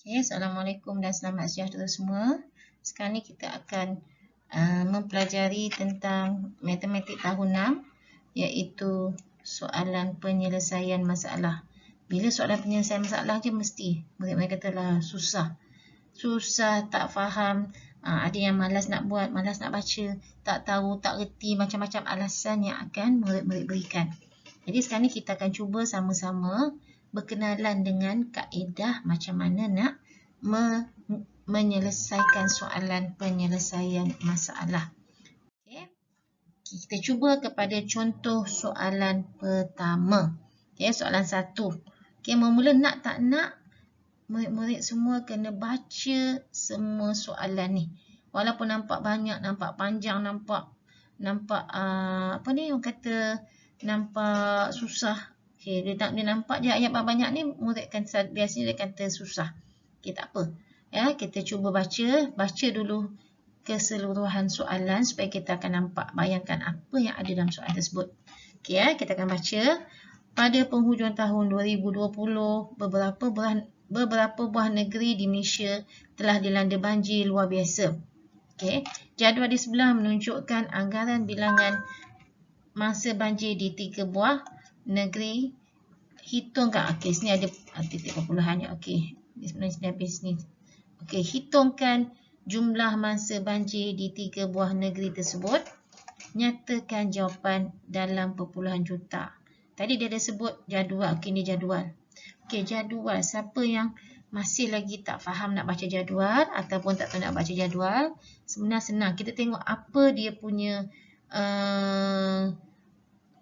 Okay, Assalamualaikum dan selamat sejahtera semua. Sekarang ni kita akan mempelajari tentang matematik tahun 6 iaitu soalan penyelesaian masalah. Bila soalan penyelesaian masalah je mesti murid-murid katalah susah. Susah, tak faham, ada yang malas nak buat, malas nak baca, tak tahu, tak reti, macam-macam alasan yang akan murid-murid berikan. Jadi sekarang ni kita akan cuba sama-sama berkenalan dengan kaedah macam mana nak menyelesaikan soalan penyelesaian masalah. Okay. Kita cuba kepada contoh soalan pertama. Okay, soalan 1. Okay, mula nak tak nak, murid-murid semua kena baca semua soalan ni. Walaupun nampak banyak, nampak panjang, nampak apa ni orang kata nampak susah. Okay, dia nampak je ayat banyak ni, murid kan biasanya dia kata susah. Okay, tak apa. Ya, kita cuba baca dulu keseluruhan soalan supaya kita akan nampak, bayangkan apa yang ada dalam soalan tersebut. Okay, ya, kita akan baca. Pada penghujung tahun 2020, beberapa buah negeri di Malaysia telah dilanda banjir luar biasa. Okay. Jadual di sebelah menunjukkan anggaran bilangan masa banjir di 3 buah negeri. Hitungkan. Okey, sini ada titik perpuluhannya. Okey. Sebenarnya habis ni. Okey, hitungkan jumlah masa banjir di 3 buah negeri tersebut. Nyatakan jawapan dalam perpuluhan juta. Tadi dia ada sebut jadual. Okey, ni jadual. Okey, jadual. Siapa yang masih lagi tak faham nak baca jadual ataupun tak tahu nak baca jadual, sebenarnya senang. Kita tengok apa dia punya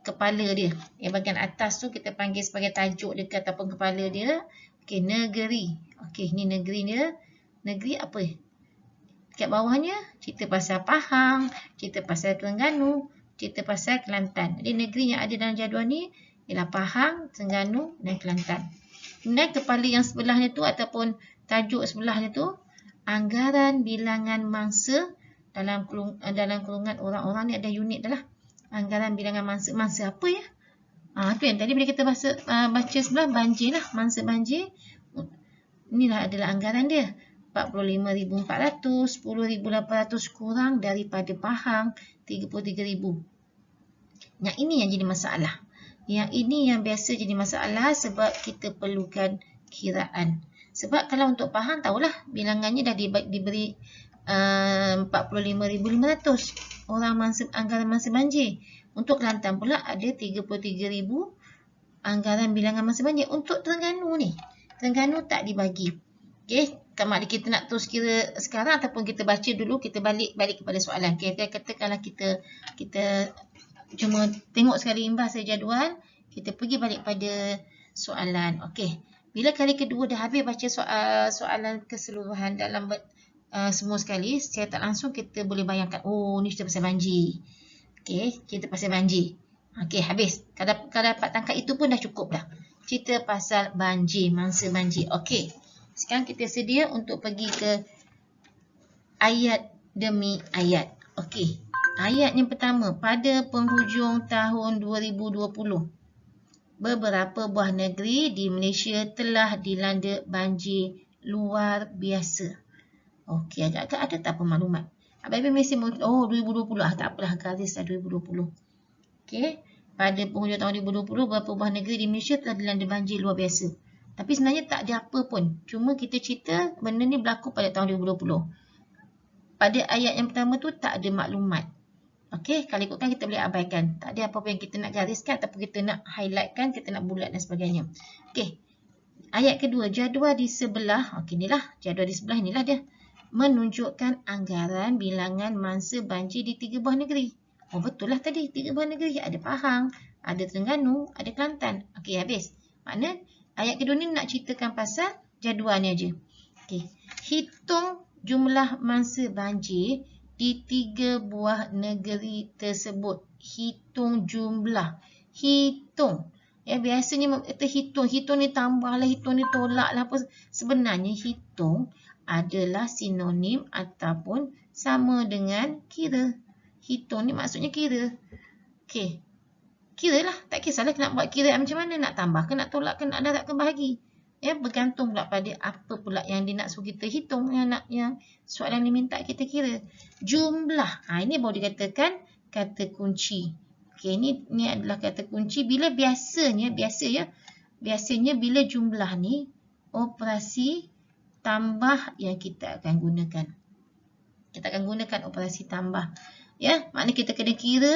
kepala dia. Yang bahagian atas tu kita panggil sebagai tajuk dia ataupun kepala dia. Okey, negeri. Okey, ni negeri dia. Negeri apa? Dekat bawahnya cerita pasal Pahang, cerita pasal Terengganu, cerita pasal Kelantan. Jadi negeri yang ada dalam jadual ni ialah Pahang, Terengganu dan Kelantan. Kemudian kepala yang sebelahnya tu ataupun tajuk sebelahnya tu, anggaran bilangan mangsa dalam kurungan orang-orang ni ada unit dah lah. Anggaran bilangan mangsa apa ya? Tu yang tadi bila kita baca sebelah banjir lah, mangsa banjir. Inilah adalah anggaran dia. 45,400, 10,800 kurang daripada Pahang 33,000. Yang ini yang jadi masalah. Yang ini yang biasa jadi masalah sebab kita perlukan kiraan. Sebab kalau untuk Pahang tahulah bilangannya dah diberi 45,500 orang anggaran masa banjir. Untuk Kelantan pula ada 33,000 anggaran bilangan masa banjir. Untuk Terengganu ni, Terengganu tak dibagi. Okey, sama ada kita nak terus kira sekarang ataupun kita baca dulu, kita balik kepada soalan. Okey, katakanlah kita cuma tengok sekali imbas saja jadual, kita pergi balik pada soalan. Okey, bila kali kedua dah habis baca soalan keseluruhan dalam semua sekali, secara tak langsung kita boleh bayangkan, oh ni cerita pasal banjir. Okey, cerita pasal banjir. Okey, habis. Kalau dapat tangkap itu pun dah cukup dah. Cerita pasal banjir, mangsa banjir. Okey, sekarang kita sedia untuk pergi ke ayat demi ayat. Okey, ayat yang pertama, pada penghujung tahun 2020, beberapa buah negeri di Malaysia telah dilanda banjir luar biasa. Okey, agak-agak ada tak pemaklumat? Habis mesti 2020 tak apalah, garis dah 2020. Okey, pada penghujung tahun 2020, beberapa buah negeri di Malaysia telah dilanda banjir luar biasa. Tapi sebenarnya tak ada apa pun. Cuma kita cerita benda ni berlaku pada tahun 2020. Pada ayat yang pertama tu tak ada maklumat. Okey, kalau ikutkan kita boleh abaikan. Tak ada apa-apa yang kita nak gariskan ataupun kita nak highlightkan, kita nak bulat dan sebagainya. Okey, ayat kedua, jadual di sebelah. Okey, inilah jadual di sebelah, inilah dia. Menunjukkan anggaran bilangan mangsa banjir di 3 buah negeri. Oh, betul lah tadi, 3 buah negeri. Ada Pahang, ada Terengganu, ada Kelantan. Okey, habis. Makna ayat kedua ni nak ceritakan pasal jadualnya aja. Okey, hitung jumlah mangsa banjir di 3 buah negeri tersebut. Hitung jumlah. Hitung. Ya, biasanya kita hitung. Hitung ni tambahlah, hitung ni tolaklah apa. Sebenarnya hitung adalah sinonim ataupun sama dengan kira. Hitung ni maksudnya kira. Okey. Kira lah. Tak kisahlah nak buat kira macam mana. Nak tambah ke, nak tolak ke, nak darab ke, bahagi. Ya, bergantung pula pada apa pula yang dia nak suruh kita hitung, yang soalan dia minta kita kira. Jumlah. Ini baru dikatakan kata kunci. Okey, ni adalah kata kunci bila biasanya bila jumlah ni operasi tambah yang kita akan gunakan. Kita akan gunakan operasi tambah. Ya, maknanya kita kena kira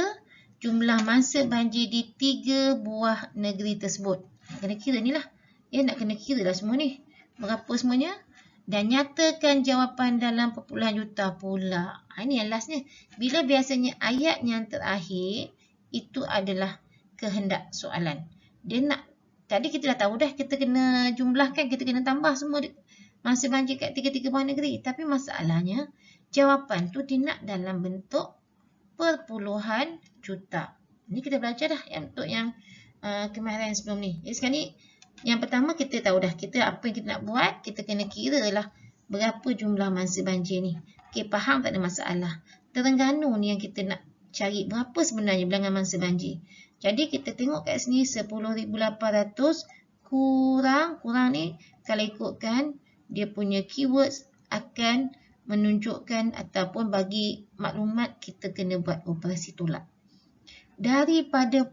jumlah mangsa banjir di 3 buah negeri tersebut. Kena kira ni lah. Ya, nak kena kira lah semua ni. Berapa semuanya? Dan nyatakan jawapan dalam perpuluhan juta pula. Ini yang lastnya. Bila biasanya ayat yang terakhir itu adalah kehendak soalan. Dia nak, tadi kita dah tahu dah kita kena jumlahkan, kita kena tambah semua mangsa banjir kat 3 buah negeri. Tapi masalahnya jawapan tu dia nak dalam bentuk perpuluhan juta. Ini kita belajar dah untuk yang kemarin sebelum ni. Jadi sekarang ni yang pertama kita tahu dah apa yang kita nak buat, kita kena kira lah berapa jumlah mangsa banjir ni. Okey, faham, tak ada masalah. Terengganu ni yang kita nak cari berapa sebenarnya bilangan mangsa banjir. Jadi kita tengok kat sini 10,800 kurang ni kalau ikutkan dia punya keywords akan menunjukkan ataupun bagi maklumat kita kena buat operasi tolak. Daripada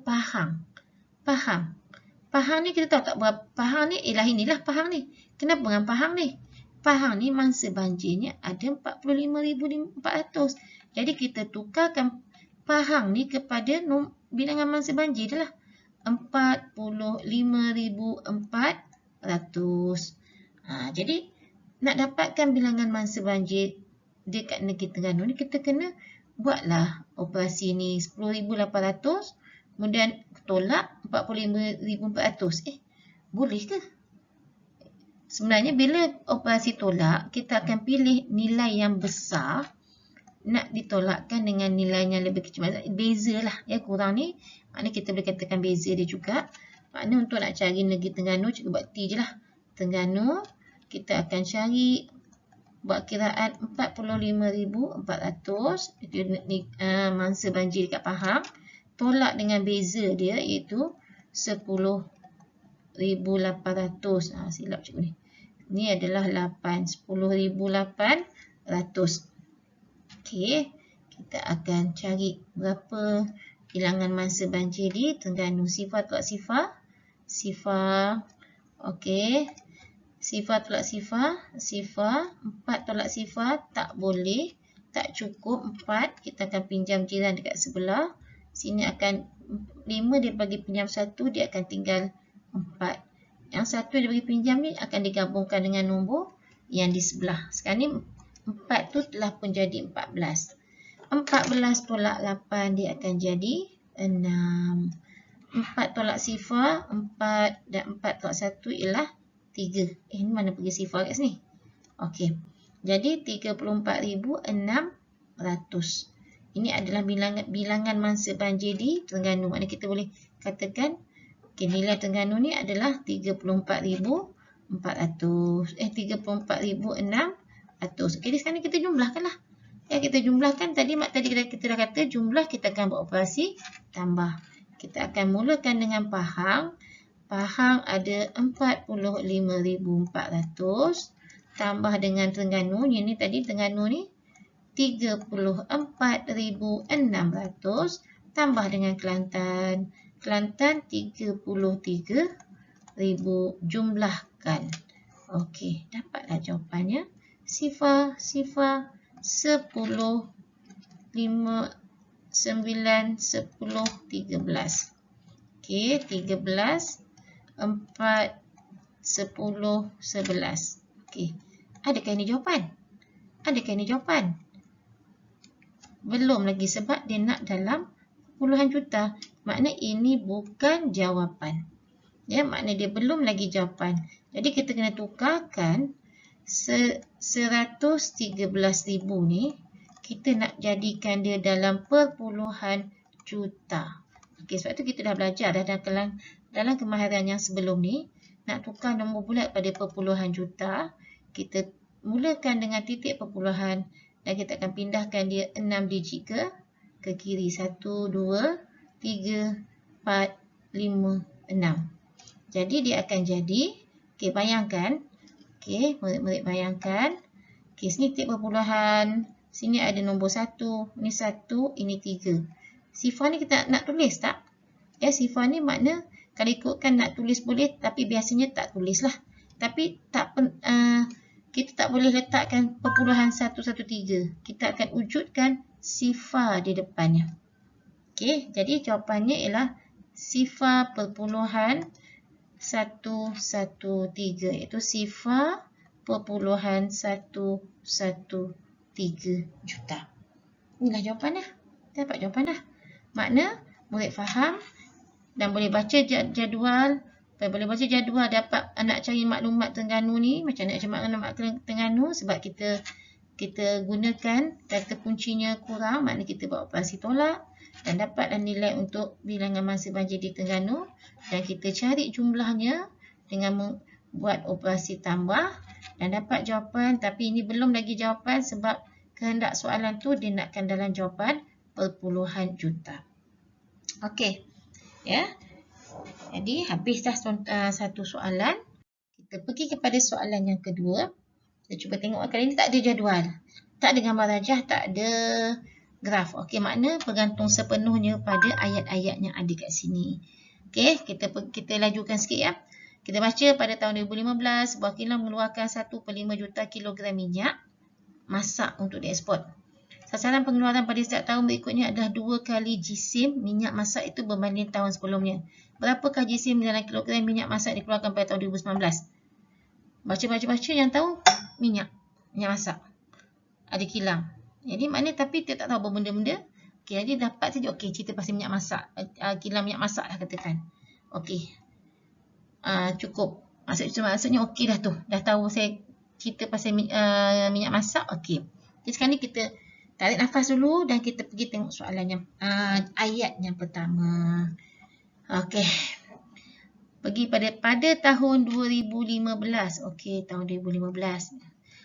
Pahang ni kita tahu tak berapa. Pahang ni inilah Pahang ni. Kenapa dengan Pahang ni? Pahang ni mangsa banjirnya ada 45,400. Jadi kita tukarkan Pahang ni kepada bilangan mangsa banjir adalah 45,400. Jadi nak dapatkan bilangan mangsa banjir dekat negeri Terengganu ni, kita kena buatlah operasi ni 10,800 kemudian tolak 45,400. Boleh ke? Sebenarnya bila operasi tolak, kita akan pilih nilai yang besar nak ditolakkan dengan nilai yang lebih kecil. Beza lah, ya, kurang ni. Maknanya kita boleh katakan beza dia juga. Maknanya untuk nak cari negeri Terengganu, cikgu buat T je lah. Terengganu, kita akan cari buat kiraan 45,400. Itu mangsa banjir dekat Pahang. Tolak dengan beza dia iaitu 10,800. Silap cikgu ni. Ini adalah 10,800. Okey, kita akan cari berapa bilangan mangsa banjir di Terengganu. Sifar tolak sifar. Sifar. Okey. Sifar tolak sifar. Sifar. 4 tolak sifar. Tak boleh. Tak cukup 4. Kita akan pinjam jiran dekat sebelah. Sini akan 5 dia bagi pinjam 1. Dia akan tinggal 4. Yang 1 dia bagi pinjam ni akan digabungkan dengan nombor yang di sebelah. Sekarang ni 4 tu telah pun jadi 14. 14 tolak 8 dia akan jadi 6. 4 tolak sifar, 4 dan 4 tolak 1 ialah 3. Ini mana pergi sifar kat sini? Okey. Jadi 34,600. Ini adalah bilangan mangsa banjir di Terengganu. Maknanya kita boleh katakan nilai Terengganu ni adalah 34,400. 34,600. Okey, sekarang kita jumlahkanlah. Ya, kita jumlahkan tadi kita dah kata jumlah, kita akan buat operasi tambah. Kita akan mulakan dengan Pahang. Pahang ada 45,400 tambah dengan Terengganu. Ini tadi Terengganu ni 34,600 tambah dengan Kelantan. Kelantan 33,000, jumlahkan. Okey, dapatlah jawapannya. Sifar 10, 5, 9, 10, 13. Okey, 13, 4, 10, 11. Okey, adakah ini jawapan? Adakah ini jawapan? Belum lagi sebab dia nak dalam puluhan juta. Makna ini bukan jawapan. Ya, makna dia belum lagi jawapan. Jadi kita kena tukarkan 113,000 ni, kita nak jadikan dia dalam perpuluhan juta. Okey, sebab tu kita dah belajar dah dalam kemahiran yang sebelum ni, nak tukar nombor bulat pada perpuluhan juta, kita mulakan dengan titik perpuluhan dan kita akan pindahkan dia 6 digit ke kiri. 1, 2, 3, 4, 5, 6. Jadi dia akan jadi, Okey, bayangkan. Okey, murid-murid bayangkan. Okey, sini titik perpuluhan. Sini ada nombor 1. Ini 1, ini 3. Sifar ni kita nak tulis tak? Ya, sifar ni makna kalau ikutkan nak tulis boleh, tapi biasanya tak tulis lah. Tapi kita tak boleh letakkan perpuluhan 113. Kita akan wujudkan sifar di depannya. Okey, jadi jawapannya ialah sifar perpuluhan 113, iaitu sifar perpuluhan 113 juta. Inilah jawapan dah. Dapat jawapan dah. Makna murid faham dan boleh baca jadual. Boleh baca jadual, dapat nak cari maklumat Terengganu ni. Macam nak cari maklumat Terengganu sebab kita gunakan kata kuncinya kurang, makna kita buat operasi tolak dan dapatlah nilai untuk bilangan masa banjir di Terengganu, dan kita cari jumlahnya dengan membuat operasi tambah dan dapat jawapan. Tapi ini belum lagi jawapan sebab kehendak soalan tu dia nakkan dalam jawapan perpuluhan juta. Okey. Ya. Jadi habis dah satu soalan. Kita pergi kepada soalan yang kedua. Kita cuba tengok kali ini tak ada jadual. Tak ada gambar rajah, tak ada graf. Okey, makna bergantung sepenuhnya pada ayat-ayat yang ada kat sini. Okey, kita lajukan sikit ya. Kita baca pada tahun 2015, sebuah kilang mengeluarkan 1.5 juta kilogram minyak masak untuk dieksport. Sasaran pengeluaran pada setiap tahun berikutnya adalah 2 kali jisim minyak masak itu berbanding tahun sebelumnya. Berapakah jisim dalam kilogram minyak masak dikeluarkan pada tahun 2019? Baca yang tahu minyak masak. Ada kilang. Jadi maknanya tapi dia tak tahu apa benda-benda. Okey, jadi dapat saja cerita pasal minyak masak. Kilang minyak masak lah katakan. Okey. Cukup. Maksudnya okey dah tu. Dah tahu saya cerita pasal minyak masak. Okey. Jadi sekarang ni kita tarik nafas dulu dan kita pergi tengok soalan yang ayat yang pertama. Okey. Pergi pada tahun 2015. Okey, tahun 2015.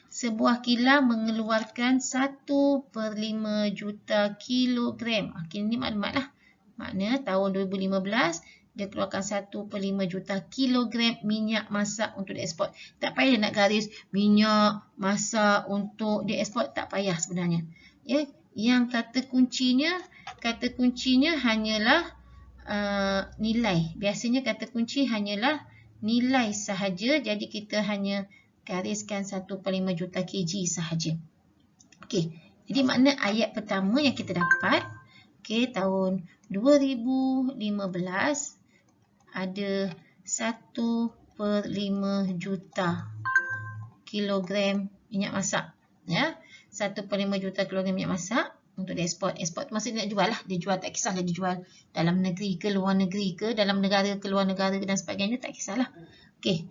Sebuah kilang mengeluarkan 1.5 juta kilogram. Okey, ini maklumat lah. Makna tahun 2015 dia keluarkan 1.5 juta kilogram minyak masak untuk dieksport. Tak payah nak garis minyak masak untuk dieksport, tak payah sebenarnya. Ya, yang kata kuncinya hanyalah nilai. Biasanya kata kunci hanyalah nilai sahaja. Jadi kita hanya gariskan 1.5 juta kg sahaja. Okey. Jadi makna ayat pertama yang kita dapat, okey, tahun 2015 ada 1.5 juta kilogram minyak masak, ya. 1.5 juta kilogram minyak masak untuk dieksport. Eksport maksudnya nak jual lah. Dia jual, tak kisahlah dia jual dalam negeri ke luar negeri ke, dalam negara ke luar negara dan sebagainya, tak kisahlah. Okey.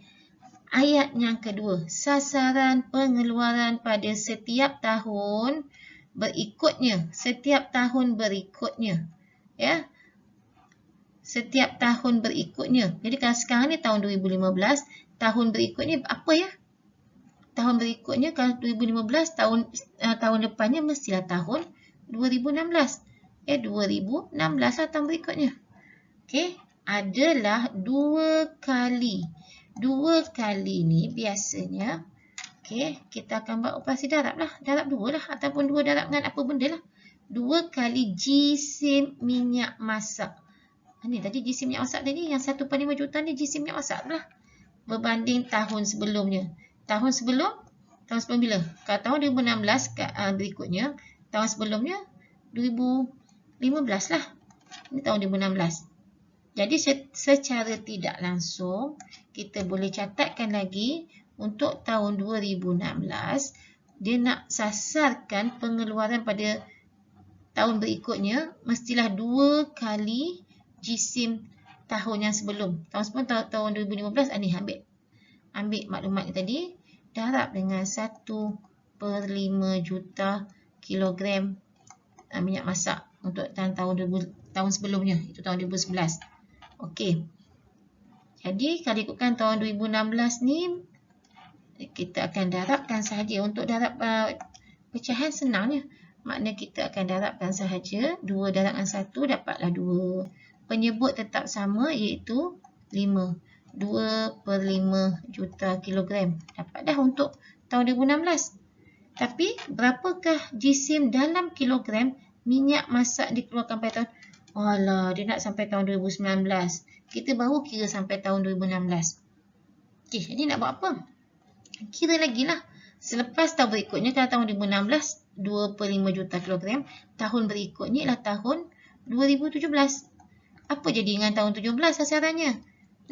Ayat yang kedua, sasaran pengeluaran pada setiap tahun berikutnya. Setiap tahun berikutnya. Ya. Setiap tahun berikutnya. Jadi kalau sekarang ni tahun 2015, tahun berikutnya apa ya? Tahun berikutnya kalau 2015, tahun depannya mestilah tahun 2016. 2016 lah tahun berikutnya. Okey, adalah 2 kali. 2 kali ni biasanya, okey, kita akan buat operasi darab lah. Darab 2 lah ataupun 2 darab dengan apa benda lah. 2 kali jisim minyak masak. Ni tadi jisim minyak masak tadi yang 1.5 juta ni jisim minyak masak lah. Berbanding tahun sebelumnya. Tahun sebelum bila? Kalau tahun 2016 berikutnya, tahun sebelumnya 2015 lah. Ini tahun 2016. Jadi secara tidak langsung kita boleh catatkan lagi untuk tahun 2016 dia nak sasarkan pengeluaran pada tahun berikutnya mestilah 2 kali jisim tahun yang sebelum. Tahun sebelum tahun 2015 ni ambil maklumat tadi darab dengan 1.5 juta kilogram minyak masak untuk tahun sebelumnya, itu tahun 2011. Okey. Jadi kalau ikutkan tahun 2016 ni kita akan darabkan sahaja. Untuk darab pecahan senangnya. Makna kita akan darabkan sahaja. 2 darab dengan 1 dapatlah 2. Penyebut tetap sama iaitu 5. 2/5 juta kilogram. Dapat dah untuk tahun 2016. Tapi berapakah jisim dalam kilogram minyak masak dikeluarkan pada tahun? Alah, dia nak sampai tahun 2019. Kita baru kira sampai tahun 2016. Okey, jadi nak buat apa? Kira lagi lah. Selepas tahun berikutnya, kalau tahun 2016, 2/5 juta kilogram. Tahun berikutnya ialah tahun 2017. Apa jadi dengan tahun 17 sasarannya?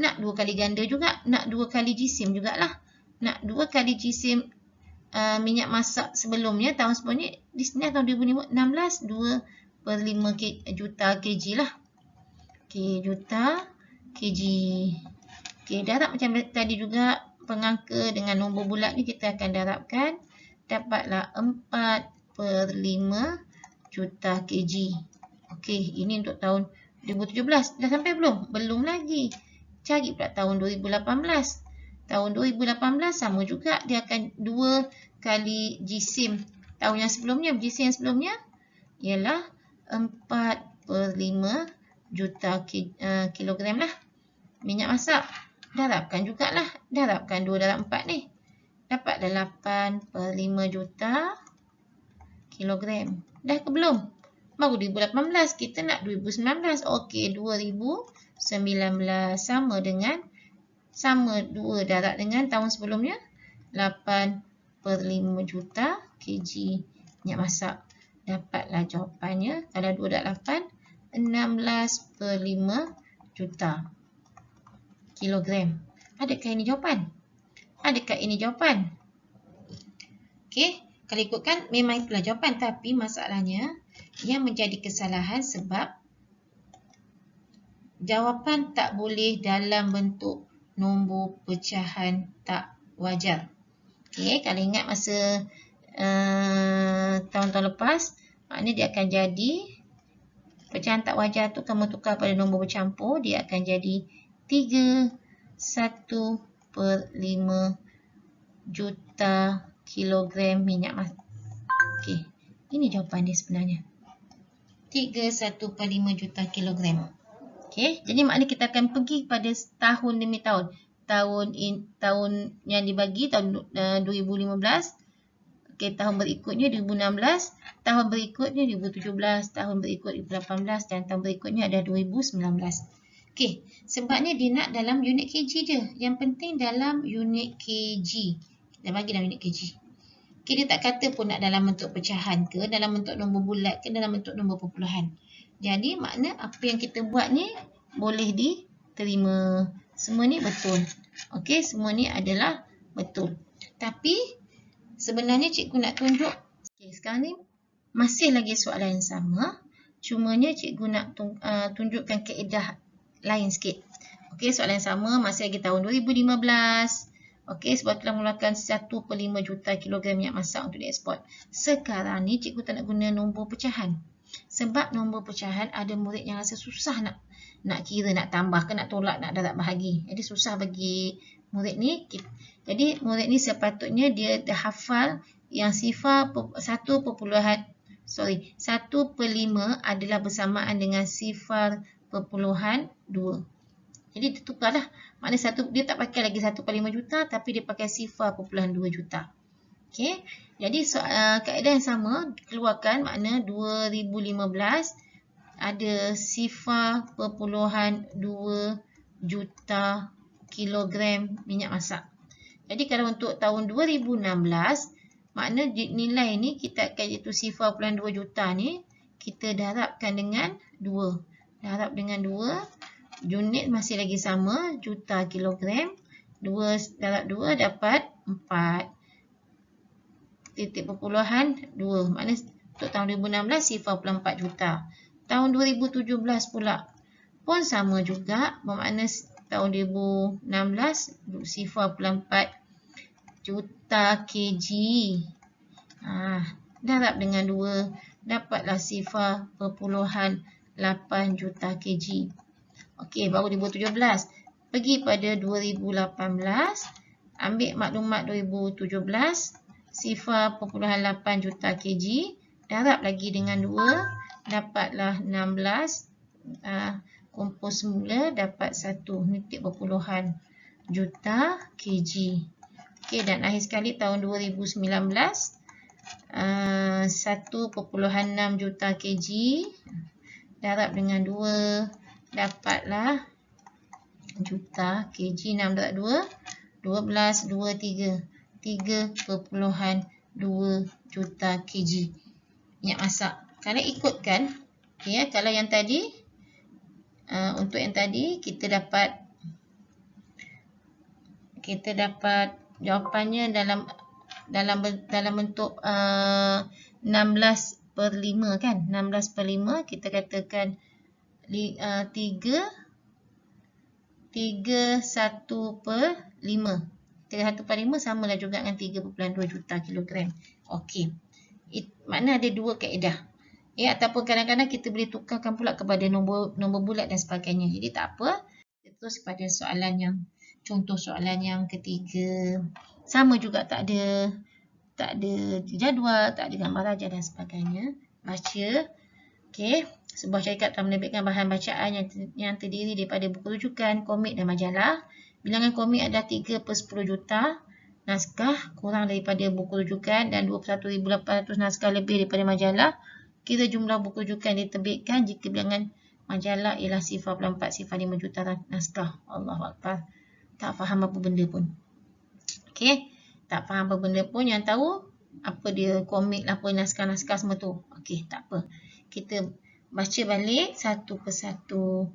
Nak 2 kali ganda juga. Nak 2 kali jisim jugalah. Nak 2 kali jisim minyak masak sebelumnya, tahun sebelumnya. Di sini tahun 2016, 2/5 juta kg lah. Okey, juta kg. Okey, darab macam tadi juga. Pengangka dengan nombor bulat ni kita akan darabkan. Dapatlah 4/5 juta kg. Okey, ini untuk tahun 2017. Dah sampai belum? Belum lagi. Cari pula tahun 2018. Tahun 2018 sama juga. Dia akan 2 kali jisim tahun yang sebelumnya. Jisim yang sebelumnya ialah 4/5 juta kilogram lah. Minyak masak. Darabkan jugalah. Darabkan 2 darab 4 ni. Dapatlah 8/5 juta kilogram. Dah ke belum? Baru 2018. Kita nak 2019. Okey, 2019 sama 2 darab dengan tahun sebelumnya. 8/5 juta kg minyak masak. Dapatlah jawapannya. Kalau 2 darab 8, 16/5 juta kilogram. Adakah ini jawapan? Adakah ini jawapan? Okey, kalau ikutkan memang itulah jawapan. Tapi masalahnya yang menjadi kesalahan sebab jawapan tak boleh dalam bentuk nombor pecahan tak wajar. Okey, kalau ingat masa tahun-tahun lepas, maknanya dia akan jadi pecahan tak wajar tu kamu tukar pada nombor bercampur, dia akan jadi 31/5 juta kilogram minyak masak. Okey, ini jawapan dia sebenarnya. 31/5 juta kilogram. Okey, jadi maknanya kita akan pergi pada tahun demi tahun. Tahun yang dibagi tahun 2015. Okey, tahun berikutnya 2016, tahun berikutnya 2017, tahun berikut 2018 dan tahun berikutnya ada 2019. Okey, sebabnya dia nak dalam unit kg je. Yang penting dalam unit kg. Dia bagi dalam unit kg. Okey, dia tak kata pun nak dalam bentuk pecahan ke, dalam bentuk nombor bulat ke, dalam bentuk nombor perpuluhan. Jadi makna apa yang kita buat ni boleh diterima. Semua ni betul. Okey, semua ni adalah betul. Tapi sebenarnya cikgu nak tunjuk. Okey, sekarang ni masih lagi soalan yang sama. Cumanya cikgu nak tunjukkan kaedah lain sikit. Okey, soalan yang sama masih lagi tahun 2015. Okey, sebab telah mengeluarkan 1/5 juta kilogram minyak masak untuk dieksport. Sekarang ni cikgu tak nak guna nombor pecahan. Sebab nombor pecahan ada murid yang rasa susah nak kira, nak tambah ke, nak tolak, nak darab bahagi. Jadi susah bagi murid ni. Jadi murid ni sepatutnya dia dah hafal yang sifar 1/5 adalah bersamaan dengan sifar 0.2. Jadi dia tukarlah. Maknanya dia tak pakai lagi 1/5 juta tapi dia pakai sifar 0.2 juta. Okey. Jadi kaedah yang sama keluarkan, makna 2015 ada sifar 0.2 juta kilogram minyak masak. Jadi kalau untuk tahun 2016, makna nilai ni kita akan iaitu sifar 0.2 juta ni kita darabkan dengan 2. Darab dengan 2, unit masih lagi sama, juta kilogram. 2 darab 2 dapat 4.2. Maknanya untuk tahun 2016 sifar 4 juta. Tahun 2017 pula pun sama juga, bermakna tahun 2016 sifar 4 juta kg. Darab dengan 2 dapatlah sifar 0.8 juta kg. Okey, baru 2017. Pergi pada 2018, ambil maklumat 2017, sifar 0.8 juta kg, darab lagi dengan 2, dapatlah 16, kumpul semula dapat 1, ni titik perpuluhan. juta kg. Okey, dan akhir sekali tahun 2019 1.6 juta kg darab dengan 2 dapatlah juta kg 6 darab 2 12 3.2 juta kg minyak masak. Kalau ikutkan, okay, kalau yang tadi untuk yang tadi kita dapat jawapannya dalam bentuk 16/5 kan. 16/5 kita katakan 3 1/5. 3/5 samalah juga dengan 3.2 juta kilogram. Okey. Makna ada dua kaedah. Ya, ataupun kadang-kadang kita boleh tukarkan pula kepada nombor bulat dan sebagainya. Jadi tak apa. Kita terus pada contoh soalan yang ketiga. Sama juga tak ada jadual, tak ada gambar rajah dan sebagainya. Baca. Okey. Sebuah syarikat telah menerbitkan bahan bacaan yang terdiri daripada buku rujukan, komik dan majalah. Bilangan komik adalah 3/10 juta naskah kurang daripada buku rujukan dan 21,800 naskah lebih daripada majalah. Kira jumlah buku rujukan diterbitkan jika bilangan majalah ialah 0.4, 0.5 juta naskah. Allahuakbar. Tak faham apa benda pun. Okey. Tak faham apa benda pun, yang tahu apa dia komik, apa naskah-naskah semua tu. Okey, tak apa. Kita baca balik satu persatu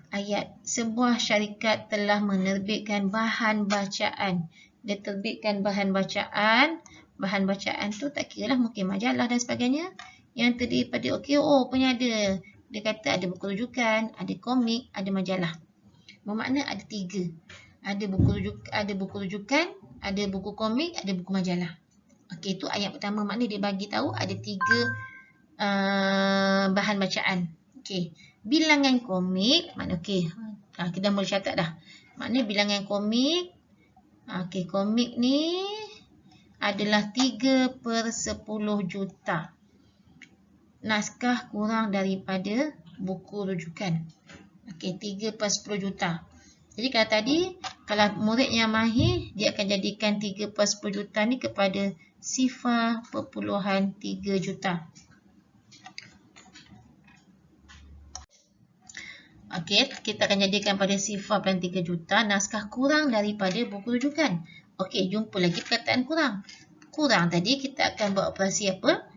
ayat. Sebuah syarikat telah menerbitkan bahan bacaan. Dia terbitkan bahan bacaan. Bahan bacaan tu tak kira lah, mungkin majalah dan sebagainya. Yang terdiri pada punya ada. Dia kata ada buku rujukan, ada komik, ada majalah. Bermakna ada 3. Ada buku rujukan, ada buku komik, ada buku majalah. Okey, itu ayat pertama. Makna dia bagi tahu ada 3 bahan bacaan. Okey. Bilangan komik, makna okey. Kita dah mula catat dah. Makna bilangan komik. Okey, komik ni adalah 3/10 juta. Naskah kurang daripada buku rujukan. Okey, 3/10 juta. Jadi kalau murid yang mahir, dia akan jadikan 3/10 juta ni kepada 0.3 juta. Okey, kita akan jadikan pada 0.3 juta naskah kurang daripada buku rujukan. Okey, jumpa lagi perkataan kurang. Kurang tadi kita akan buat operasi apa?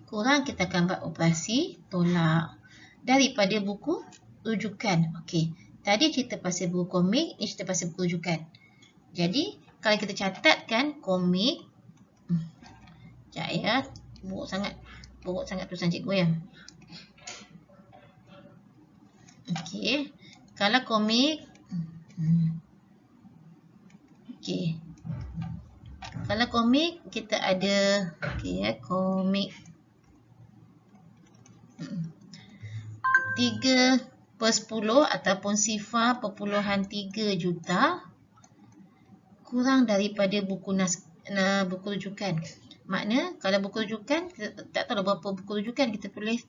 Kurang kita akan buat operasi tolak daripada buku rujukan. Okey, tadi cerita pasal buku komik, ni cerita pasal buku rujukan. Jadi, kalau kita catatkan komik, sekejap ya, buruk sangat tulisan cikgu ya. Okey, kalau komik, okey, kalau komik kita ada, komik 3/10 ataupun 0.3 juta kurang daripada buku rujukan. Makna kalau buku rujukan, kita tak tahu berapa buku rujukan, kita tulis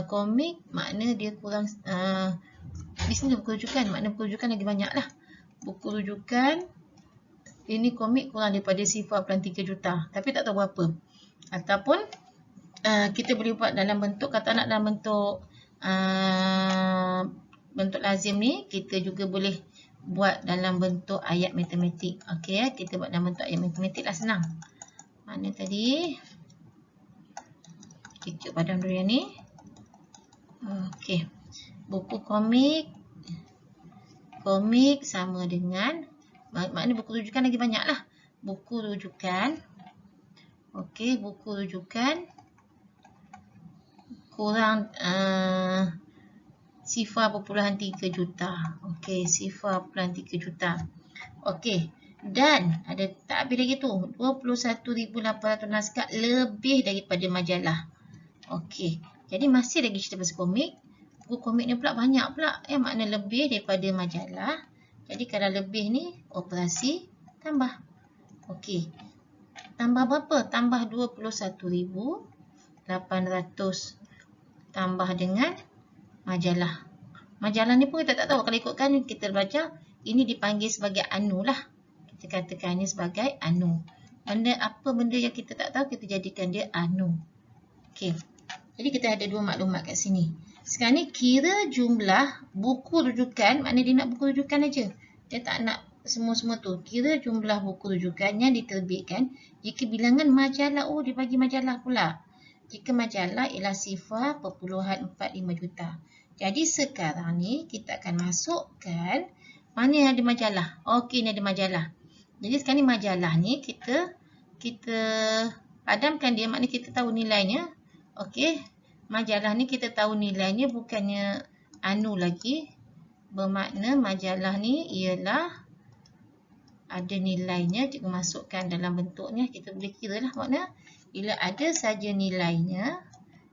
komik, makna dia kurang, di sini buku rujukan, makna buku rujukan lagi banyak lah. Buku rujukan, ini komik kurang daripada 0.3 juta, tapi tak tahu berapa. Ataupun kita boleh buat dalam bentuk, kata nak dalam bentuk lazim ni, kita juga boleh buat dalam bentuk ayat matematik. Okey, kita buat dalam bentuk ayat matematik lah, senang. Mana tadi? Kikut padam dulu yang ni. Okey, buku komik sama dengan, makna buku rujukan lagi banyak lah. Buku rujukan, okey, buku rujukan kurang 0.3 juta. Okey, 0.3 juta. Okey, dan ada tak habis lagi tu, 21,800 naskah lebih daripada majalah. Okey, jadi masih lagi cerita pasal komik. Buku komik ni pula banyak pula, makna lebih daripada majalah. Jadi kalau lebih ni, operasi tambah. Okey, tambah berapa? Tambah 21,800 tambah dengan majalah. Majalah ni pun kita tak tahu. Kalau ikutkan kita baca, ini dipanggil sebagai anu lah. Kita katakan ini sebagai anu. Apa benda yang kita tak tahu, kita jadikan dia anu. Okey. Jadi kita ada dua maklumat kat sini. Sekarang ni kira jumlah buku rujukan, maknanya dia nak buku rujukan aja. Dia tak nak semua-semua tu. Kira jumlah buku rujukan yang diterbitkan jika bilangan majalah, dia bagi majalah pula. Jika majalah ialah 0.45 juta. Jadi sekarang ni kita akan masukkan mana yang ada majalah. Okey, ni ada majalah. Jadi sekarang ni majalah ni kita padamkan dia, maknanya kita tahu nilainya. Okey. Majalah ni kita tahu nilainya, bukannya anu lagi. Bermakna majalah ni ialah ada nilainya. Cikgu masukkan dalam bentuknya. Kita boleh kira lah makna. Bila ada saja nilainya,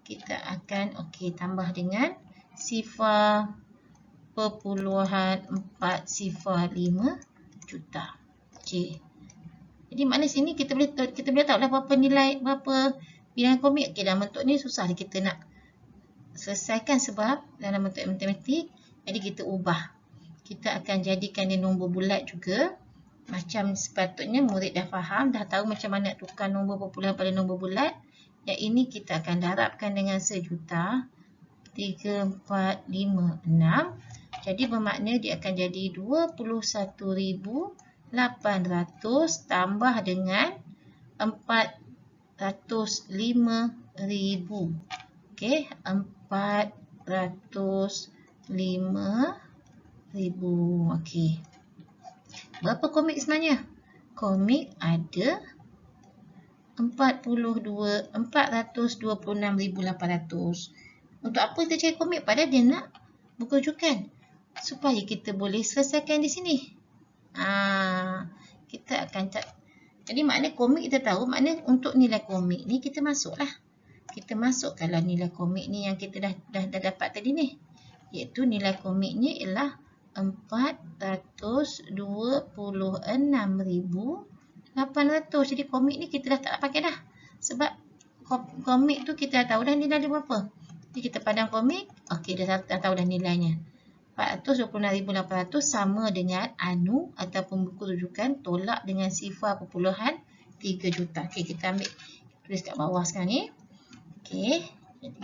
kita akan tambah dengan 0.405 juta. Okey. Jadi makna sini kita boleh tahu lah berapa nilai, berapa bilangan komik. Okey, dalam bentuk ni susah kita nak selesaikan sebab dalam bentuk matematik. Jadi kita ubah. Kita akan jadikan dia nombor bulat juga. Macam sepatutnya murid dah faham, dah tahu macam mana tukar nombor perpuluhan pada nombor bulat. Yang ini kita akan darabkan dengan sejuta 3, 4, 5, 6. Jadi bermakna dia akan jadi 21,800 tambah dengan 405,000. Okey, 405,000. Okey. Berapa komik sebenarnya? Komik ada 426,800. Untuk apa kita cari komik? Padahal dia nak buku rujukan. Supaya kita boleh selesaikan di sini. Kita akan jadi makna komik kita tahu, makna untuk nilai komik ni kita masuklah. Kita masukkanlah nilai komik ni yang kita dah dapat tadi ni. Iaitu nilai komiknya ialah 426,800. Jadi komik ni kita dah tak pakai dah. Sebab komik tu kita dah tahu dah nilai dia berapa. Jadi kita padam komik, okey, dah tahu dah nilainya. 426,800 sama dengan anu ataupun buku rujukan tolak dengan 0.3 juta. Okey, kita ambil tulis kat bawah sekarang ni. Okey, jadi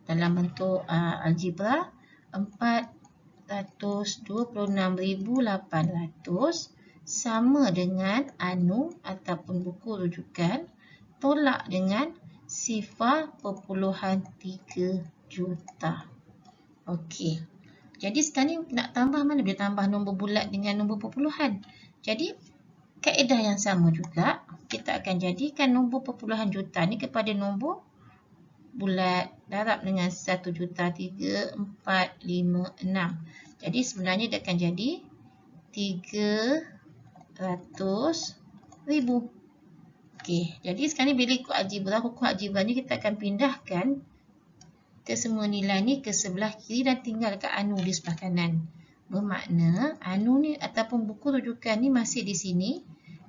dalam bentuk algebra 426,800 sama dengan anu ataupun buku rujukan tolak dengan 0.3 juta. Okey. Jadi sekarang ni nak tambah mana? Boleh tambah nombor bulat dengan nombor perpuluhan. Jadi kaedah yang sama juga. Kita akan jadikan nombor perpuluhan juta ni kepada nombor bulat. Darab dengan 1 juta 3, 4, 5, 6. Jadi sebenarnya dia akan jadi 300,000. Okey. Jadi sekarang ni bila ikut algebra, hukum algebra ni kita akan pindahkan semua nilai ni ke sebelah kiri dan tinggal kat anu di sebelah kanan. Bermakna anu ni ataupun buku rujukan ni masih di sini.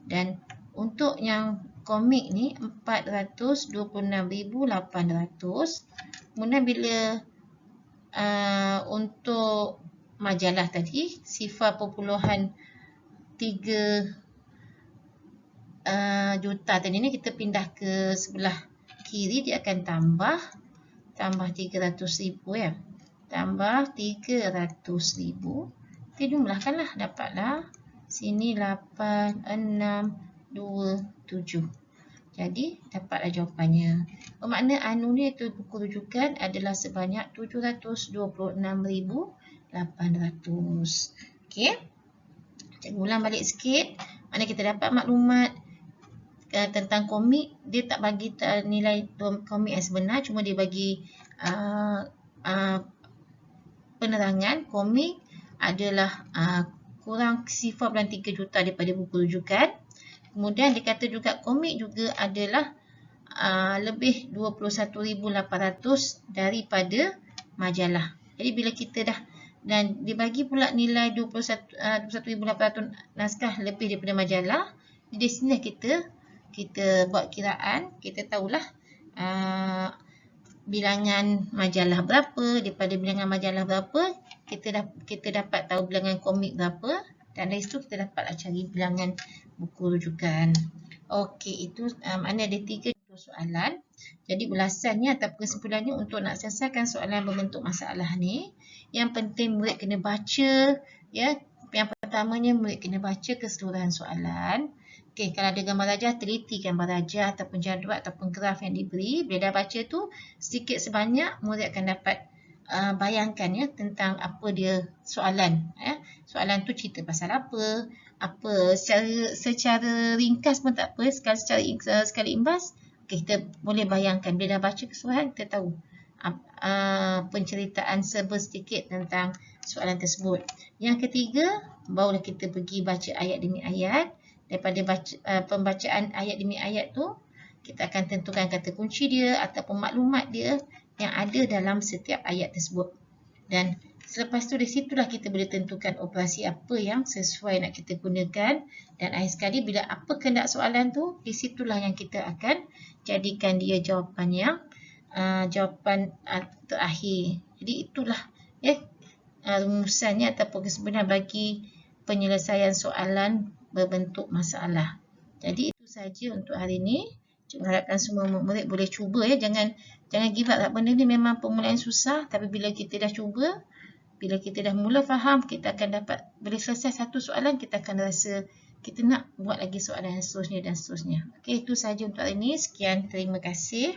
Dan untuk yang komik ni 426,800. Kemudian bila untuk majalah tadi 0.3 juta tadi ni kita pindah ke sebelah kiri, dia akan tambah 300,000 ya. Tambah 300,000. Kita jumlahkanlah, dapatlah sini 8627. Jadi dapatlah jawapannya. Bermakna anu ni itu buku rujukan adalah sebanyak 726,800. Okey. Cikgu ulang balik sikit. Mana kita dapat maklumat tentang komik. Dia tak bagi nilai komik yang sebenar, cuma dia bagi penerangan komik adalah kurang 0.3 juta daripada buku rujukan. Kemudian dia kata juga komik juga adalah lebih 21,800 daripada majalah. Jadi bila kita dah dan dibagi pula nilai 21,800 naskah lebih daripada majalah, di sini kita buat kiraan, kita tahulah bilangan majalah berapa, daripada bilangan majalah berapa kita dapat tahu bilangan komik berapa, Dan dari situ kita dapatlah cari bilangan buku rujukan. Okey, itu maknanya ada 3 soalan. Jadi ulasannya atau kesimpulannya untuk nak selesaikan soalan berbentuk masalah ni, yang penting murid kena baca, ya. Yang pertamanya murid kena baca keseluruhan soalan. Okey, kalau ada gambar rajah, teliti gambar rajah ataupun jadual ataupun graf yang diberi. Bila dah baca tu, sedikit sebanyak murid akan dapat bayangkan ya tentang apa dia soalan. Soalan tu cerita pasal apa secara ringkas pun tak apa, sekali imbas. Okay, kita boleh bayangkan bila dah baca keseluruhan, kita tahu penceritaan serba sedikit tentang soalan tersebut. Yang ketiga, barulah kita pergi baca ayat demi ayat. Daripada pembacaan ayat demi ayat tu, kita akan tentukan kata kunci dia ataupun maklumat dia yang ada dalam setiap ayat tersebut. Dan selepas tu dari situlah kita boleh tentukan operasi apa yang sesuai nak kita gunakan. Dan akhir sekali bila apa kehendak soalan tu, di situlah yang kita akan jadikan dia jawapan yang terakhir. Jadi itulah ya rumusannya ataupun kesimpulan bagi penyelesaian soalan berbentuk masalah. Jadi itu sahaja untuk hari ini. Cikgu harapkan semua murid boleh cuba ya. Jangan give up. Benda ni memang permulaan susah, tapi bila kita dah cuba, bila kita dah mula faham, kita akan dapat, bila selesai satu soalan, kita akan rasa kita nak buat lagi soalan seterusnya dan seterusnya. Okey, itu sahaja untuk hari ini. Sekian, terima kasih.